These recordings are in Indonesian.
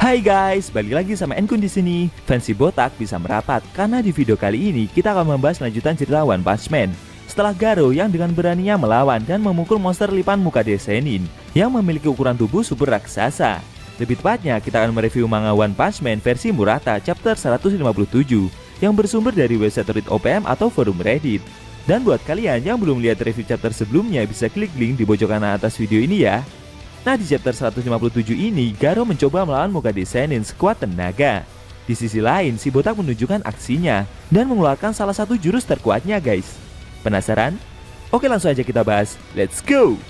Hai guys, balik lagi sama Enkun di sini. Fancy botak bisa merapat karena di video kali ini kita akan membahas lanjutan cerita One Punch Man. Setelah Garo yang dengan beraninya melawan dan memukul monster lipan Mukade Sennin yang memiliki ukuran tubuh super raksasa. Lebih tepatnya, kita akan mereview manga One Punch Man versi Murata chapter 157 yang bersumber dari website Read OPM atau forum Reddit. Dan buat kalian yang belum lihat review chapter sebelumnya, bisa klik link di pojok kanan atas video ini ya. Nah, di chapter 157 ini, Garo mencoba melawan Mukade Sennin sekuat tenaga. Di sisi lain, si botak menunjukkan aksinya dan mengeluarkan salah satu jurus terkuatnya guys. Penasaran? Oke, langsung aja kita bahas. Let's go!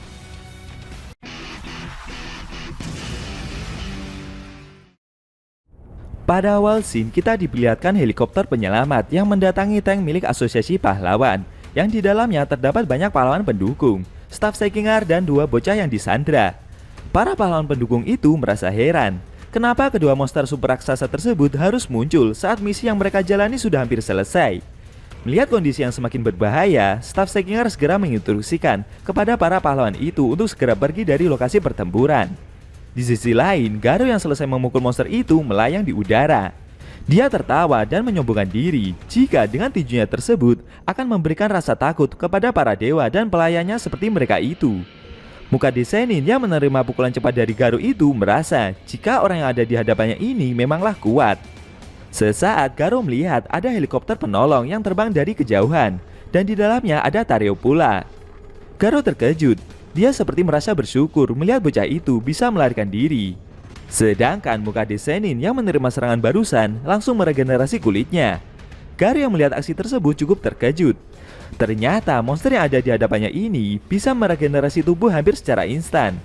Pada awal scene, kita diperlihatkan helikopter penyelamat yang mendatangi tank milik Asosiasi Pahlawan, yang di dalamnya terdapat banyak pahlawan pendukung, staf Sekingar, dan dua bocah yang disandra. Para pahlawan pendukung itu merasa heran, kenapa kedua monster super raksasa tersebut harus muncul saat misi yang mereka jalani sudah hampir selesai. Melihat kondisi yang semakin berbahaya, staf Sekingar segera menginstruksikan kepada para pahlawan itu untuk segera pergi dari lokasi pertempuran. Di sisi lain, Garo yang selesai memukul monster itu melayang di udara. Dia tertawa dan menyombongkan diri jika dengan tinjunya tersebut akan memberikan rasa takut kepada para dewa dan pelayannya seperti mereka itu. Mukade Sennin yang menerima pukulan cepat dari Garo itu merasa jika orang yang ada di hadapannya ini memanglah kuat. Sesaat Garo melihat ada helikopter penolong yang terbang dari kejauhan dan di dalamnya ada Tareo pula. Garo terkejut, dia seperti merasa bersyukur melihat bocah itu bisa melarikan diri. Sedangkan Mukade Sennin yang menerima serangan barusan langsung meregenerasi kulitnya. Garo yang melihat aksi tersebut cukup terkejut. Ternyata monster yang ada di hadapannya ini bisa meregenerasi tubuh hampir secara instan.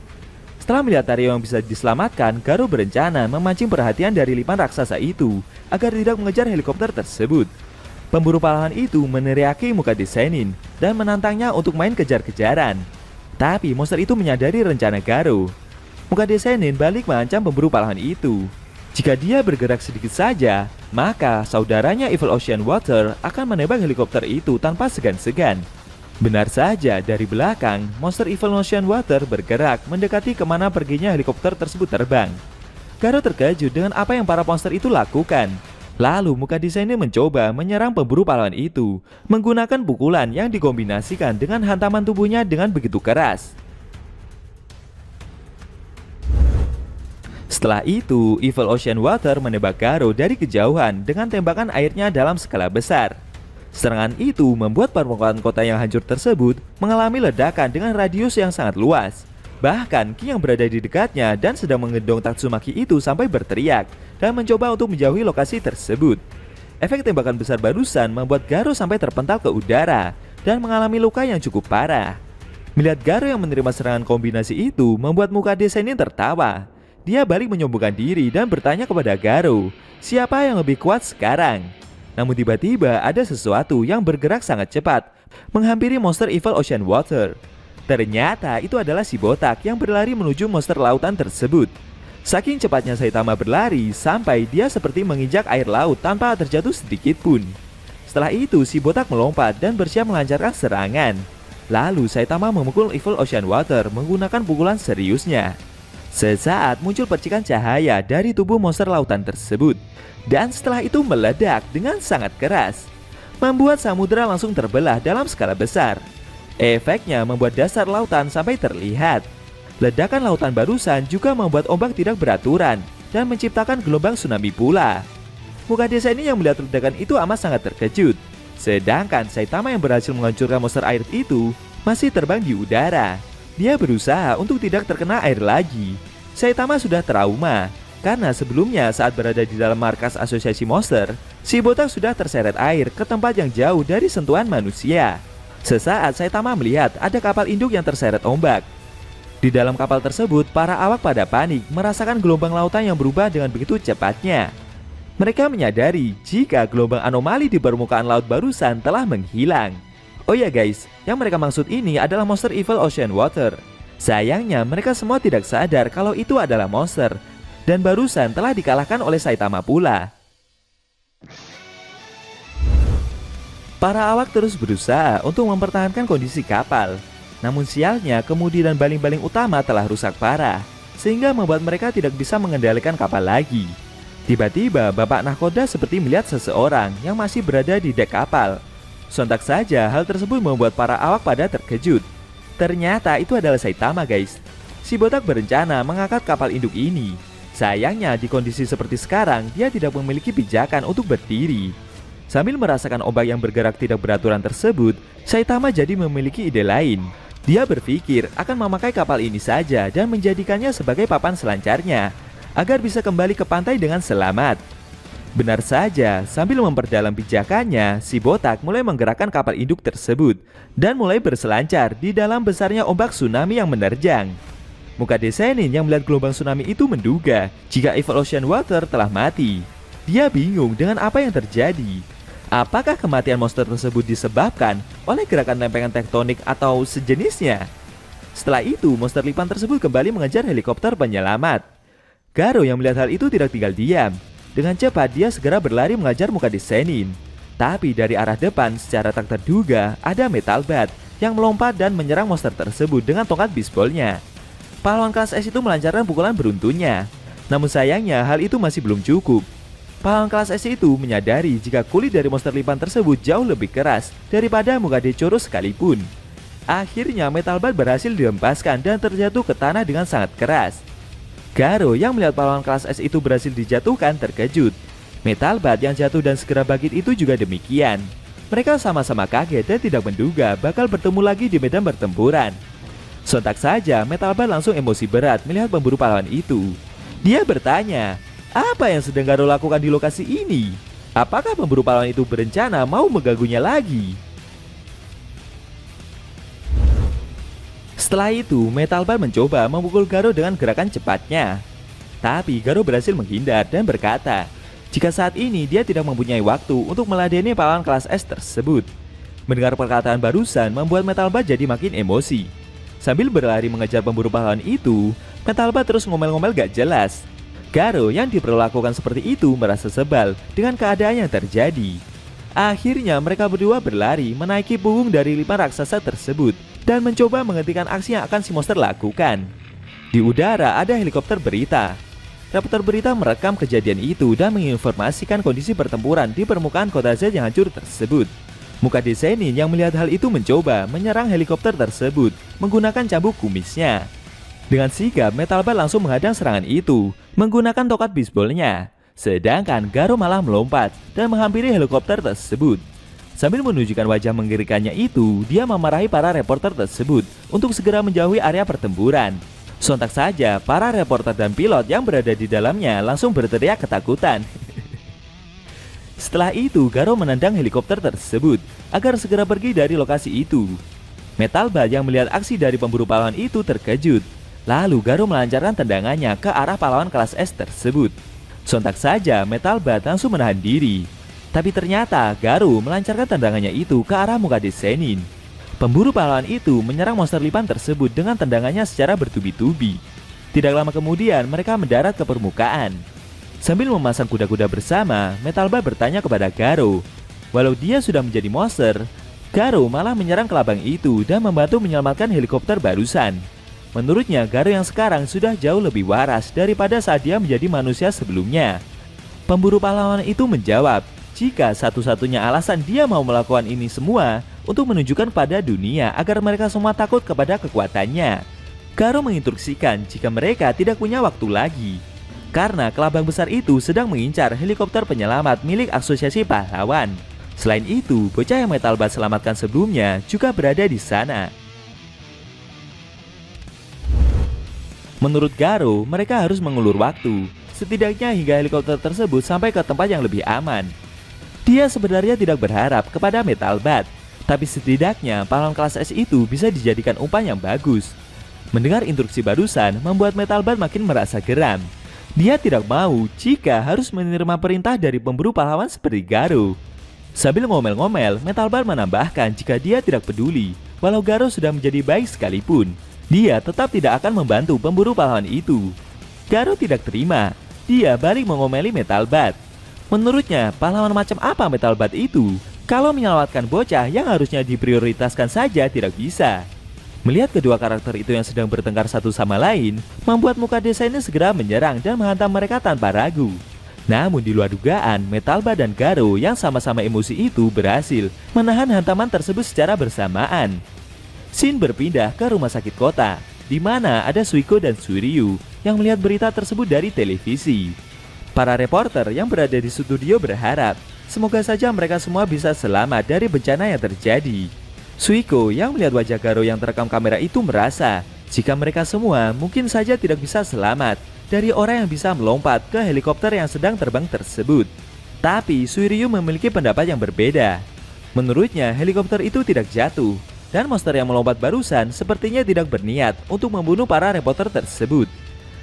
Setelah melihat Tareo yang bisa diselamatkan, Garo berencana memancing perhatian dari lipan raksasa itu agar tidak mengejar helikopter tersebut. Pemburu pahlawan itu meneriaki Mukade Sennin dan menantangnya untuk main kejar-kejaran. Tapi monster itu menyadari rencana Garo. Mukade Sennin balik mengancam pemburu pahlawan itu. Jika dia bergerak sedikit saja, maka saudaranya Evil Ocean Water akan menembak helikopter itu tanpa segan-segan. Benar saja, dari belakang, monster Evil Ocean Water bergerak mendekati kemana perginya helikopter tersebut terbang. Garo terkejut dengan apa yang para monster itu lakukan. Lalu Mukade Sennin mencoba menyerang pemburu pahlawan itu menggunakan pukulan yang dikombinasikan dengan hantaman tubuhnya dengan begitu keras. Setelah itu, Evil Ocean Water menembak Garo dari kejauhan dengan tembakan airnya dalam skala besar. Serangan itu membuat permukaan kota yang hancur tersebut mengalami ledakan dengan radius yang sangat luas. Bahkan King yang berada di dekatnya dan sedang menggendong Tatsumaki itu sampai berteriak dan mencoba untuk menjauhi lokasi tersebut. Efek tembakan besar barusan membuat Garo sampai terpental ke udara dan mengalami luka yang cukup parah. Melihat Garo yang menerima serangan kombinasi itu membuat Mukade Sennin tertawa. Dia balik menyombongkan diri dan bertanya kepada Garo, siapa yang lebih kuat sekarang? Namun tiba-tiba ada sesuatu yang bergerak sangat cepat menghampiri monster Evil Ocean Water. Ternyata itu adalah si botak yang berlari menuju monster lautan tersebut. Saking cepatnya Saitama berlari sampai dia seperti menginjak air laut tanpa terjatuh sedikit pun. Setelah itu si botak melompat dan bersiap melancarkan serangan. Lalu Saitama memukul Evil Ocean Water menggunakan pukulan seriusnya. Sesaat muncul percikan cahaya dari tubuh monster lautan tersebut. Dan setelah itu meledak dengan sangat keras, membuat samudera langsung terbelah dalam skala besar. Efeknya membuat dasar lautan sampai terlihat. Ledakan lautan barusan juga membuat ombak tidak beraturan dan menciptakan gelombang tsunami pula. Mukade Sennin yang melihat ledakan itu amat sangat terkejut. Sedangkan Saitama yang berhasil menghancurkan monster air itu masih terbang di udara. Dia berusaha untuk tidak terkena air lagi. Saitama sudah trauma karena sebelumnya saat berada di dalam markas Asosiasi Monster, si botak sudah terseret air ke tempat yang jauh dari sentuhan manusia. Sesaat Saitama melihat ada kapal induk yang terseret ombak. Di dalam kapal tersebut, para awak pada panik merasakan gelombang lautan yang berubah dengan begitu cepatnya. Mereka menyadari jika gelombang anomali di permukaan laut barusan telah menghilang. Oh ya guys, yang mereka maksud ini adalah monster Evil Ocean Water. Sayangnya mereka semua tidak sadar kalau itu adalah monster dan barusan telah dikalahkan oleh Saitama pula. Para awak terus berusaha untuk mempertahankan kondisi kapal. Namun sialnya kemudi dan baling-baling utama telah rusak parah. sehingga membuat mereka tidak bisa mengendalikan kapal lagi. Tiba-tiba Bapak Nahkoda seperti melihat seseorang yang masih berada di dek kapal. Sontak saja hal tersebut membuat para awak pada terkejut. Ternyata itu adalah Saitama, guys. Si botak berencana mengangkat kapal induk ini. Sayangnya di kondisi seperti sekarang dia tidak memiliki pijakan untuk berdiri. Sambil merasakan ombak yang bergerak tidak beraturan tersebut, Saitama jadi memiliki ide lain. Dia berpikir akan memakai kapal ini saja dan menjadikannya sebagai papan selancarnya agar bisa kembali ke pantai dengan selamat. Benar saja, sambil memperdalam pijakannya, si botak mulai menggerakkan kapal induk tersebut dan mulai berselancar di dalam besarnya ombak tsunami yang menerjang. Mukade Sennin yang melihat gelombang tsunami itu menduga jika Evil Ocean Water telah mati. Dia bingung dengan apa yang terjadi. Apakah kematian monster tersebut disebabkan oleh gerakan lempengan tektonik atau sejenisnya? Setelah itu, monster lipan tersebut kembali mengejar helikopter penyelamat. Garo yang melihat hal itu tidak tinggal diam. Dengan cepat dia segera berlari mengejar Mukade Sennin. Tapi dari arah depan secara tak terduga ada Metal Bat yang melompat dan menyerang monster tersebut dengan tongkat bisbolnya. Pahlawan kelas S itu melancarkan pukulan beruntunnya. Namun sayangnya hal itu masih belum cukup. Pahlawan kelas S itu menyadari jika kulit dari monster lipan tersebut jauh lebih keras daripada Mukade Choro sekalipun. Akhirnya Metal Bat berhasil dihempaskan dan terjatuh ke tanah dengan sangat keras. Garo yang melihat pahlawan kelas S itu berhasil dijatuhkan terkejut. Metal Bat yang jatuh dan segera bangkit itu juga demikian. Mereka sama-sama kaget dan tidak menduga bakal bertemu lagi di medan pertempuran. Sontak saja Metal Bat langsung emosi berat melihat pemburu pahlawan itu. Dia bertanya, apa yang sedang Garo lakukan di lokasi ini? Apakah pemburu pahlawan itu berencana mau mengganggunya lagi? Setelah itu, Metal Bat mencoba memukul Garo dengan gerakan cepatnya. Tapi Garo berhasil menghindar dan berkata, jika saat ini dia tidak mempunyai waktu untuk meladeni pahlawan kelas S tersebut. Mendengar perkataan barusan membuat Metal Bat jadi makin emosi. Sambil berlari mengejar pemburu pahlawan itu, Metal Bat terus ngomel-ngomel gak jelas. Garo yang diperlakukan seperti itu merasa sebal dengan keadaan yang terjadi. Akhirnya mereka berdua berlari menaiki punggung dari lipan raksasa tersebut dan mencoba menghentikan aksi yang akan si monster lakukan. Di udara ada helikopter berita. Reporter berita merekam kejadian itu dan menginformasikan kondisi pertempuran di permukaan kota Z yang hancur tersebut. Mukade Sennin yang melihat hal itu mencoba menyerang helikopter tersebut menggunakan cambuk kumisnya. Dengan sigap, Metal Bat langsung menghadang serangan itu menggunakan tongkat bisbolnya. Sedangkan Garo malah melompat dan menghampiri helikopter tersebut. Sambil menunjukkan wajah mengerikannya itu, dia memarahi para reporter tersebut untuk segera menjauhi area pertempuran. Sontak saja, para reporter dan pilot yang berada di dalamnya langsung berteriak ketakutan. Setelah itu, Garo menendang helikopter tersebut agar segera pergi dari lokasi itu. Metal Bat yang melihat aksi dari pemburu pahlawan itu terkejut. Lalu Garo melancarkan tendangannya ke arah pahlawan kelas S tersebut. Sontak saja Metal Bat langsung menahan diri. Tapi ternyata Garo melancarkan tendangannya itu ke arah Mukade Sennin. Pemburu pahlawan itu menyerang monster lipan tersebut dengan tendangannya secara bertubi-tubi. Tidak lama kemudian mereka mendarat ke permukaan. Sambil memasang kuda-kuda bersama, Metal Bat bertanya kepada Garo. Walau dia sudah menjadi monster, Garo malah menyerang kelabang itu dan membantu menyelamatkan helikopter barusan. Menurutnya, Garo yang sekarang sudah jauh lebih waras daripada saat dia menjadi manusia sebelumnya. Pemburu pahlawan itu menjawab, jika satu-satunya alasan dia mau melakukan ini semua untuk menunjukkan pada dunia agar mereka semua takut kepada kekuatannya. Garo menginstruksikan jika mereka tidak punya waktu lagi, karena kelabang besar itu sedang mengincar helikopter penyelamat milik Asosiasi Pahlawan. Selain itu, bocah yang Metal Bat selamatkan sebelumnya juga berada di sana. Menurut Garo, mereka harus mengulur waktu, setidaknya hingga helikopter tersebut sampai ke tempat yang lebih aman. Dia sebenarnya tidak berharap kepada Metal Bat, tapi setidaknya pahlawan kelas S itu bisa dijadikan umpan yang bagus. Mendengar instruksi barusan membuat Metal Bat makin merasa geram. Dia tidak mau jika harus menerima perintah dari pemburu pahlawan seperti Garo. Sambil ngomel-ngomel, Metal Bat menambahkan jika dia tidak peduli, walau Garo sudah menjadi baik sekalipun, dia tetap tidak akan membantu pemburu pahlawan itu. Garo tidak terima. Dia balik mengomeli Metal Bat. Menurutnya, pahlawan macam apa Metal Bat itu? Kalau menyelamatkan bocah yang harusnya diprioritaskan saja tidak bisa. Melihat kedua karakter itu yang sedang bertengkar satu sama lain, membuat muka desainnya segera menyerang dan menghantam mereka tanpa ragu. Namun di luar dugaan, Metalba dan Garo yang sama-sama emosi itu berhasil menahan hantaman tersebut secara bersamaan. Scene berpindah ke rumah sakit kota, di mana ada Suiko dan Suiryu yang melihat berita tersebut dari televisi. Para reporter yang berada di studio berharap semoga saja mereka semua bisa selamat dari bencana yang terjadi. Suiko yang melihat wajah Garo yang terekam kamera itu merasa jika mereka semua mungkin saja tidak bisa selamat dari orang yang bisa melompat ke helikopter yang sedang terbang tersebut. Tapi Suiryu memiliki pendapat yang berbeda. Menurutnya helikopter itu tidak jatuh dan monster yang melompat barusan sepertinya tidak berniat untuk membunuh para reporter tersebut.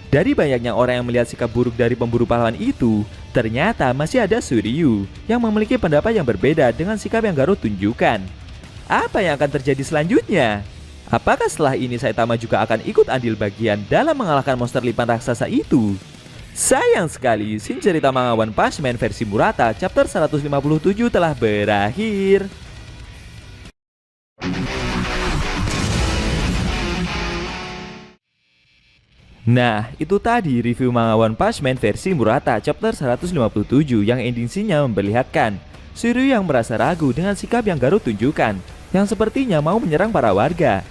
Dari banyaknya orang yang melihat sikap buruk dari pemburu pahlawan itu, ternyata masih ada Suiryu yang memiliki pendapat yang berbeda dengan sikap yang Garo tunjukkan. Apa yang akan terjadi selanjutnya? Apakah setelah ini Saitama juga akan ikut andil bagian dalam mengalahkan monster lipan raksasa itu? Sayang sekali, scene cerita manga One Punch Man versi Murata chapter 157 telah berakhir. Nah, itu tadi review manga One Punch Man versi Murata chapter 157 yang ending scene-nya memperlihatkan Suiryu yang merasa ragu dengan sikap yang Garo tunjukkan, yang sepertinya mau menyerang para warga.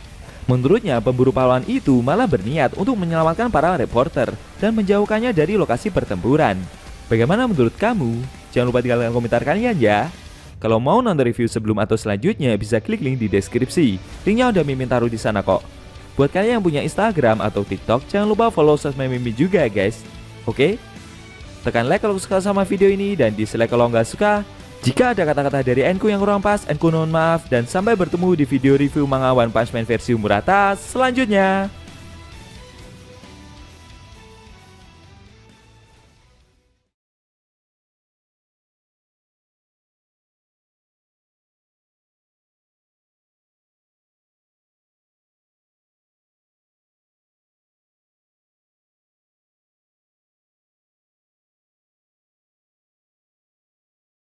Menurutnya, pemburu pahlawan itu malah berniat untuk menyelamatkan para reporter dan menjauhkannya dari lokasi pertempuran. Bagaimana menurut kamu? Jangan lupa tinggalkan komentar kalian ya. Kalau mau nonton review sebelum atau selanjutnya, bisa klik link di deskripsi. Linknya udah Mimin taruh di sana kok. Buat kalian yang punya Instagram atau TikTok, jangan lupa follow sosmed Mimin juga guys. Oke? Tekan like kalau suka sama video ini dan dislike kalau nggak suka. Jika ada kata-kata dari Enku yang kurang pas, Enku mohon maaf, dan sampai bertemu di video review manga One Punch Man versi Murata selanjutnya.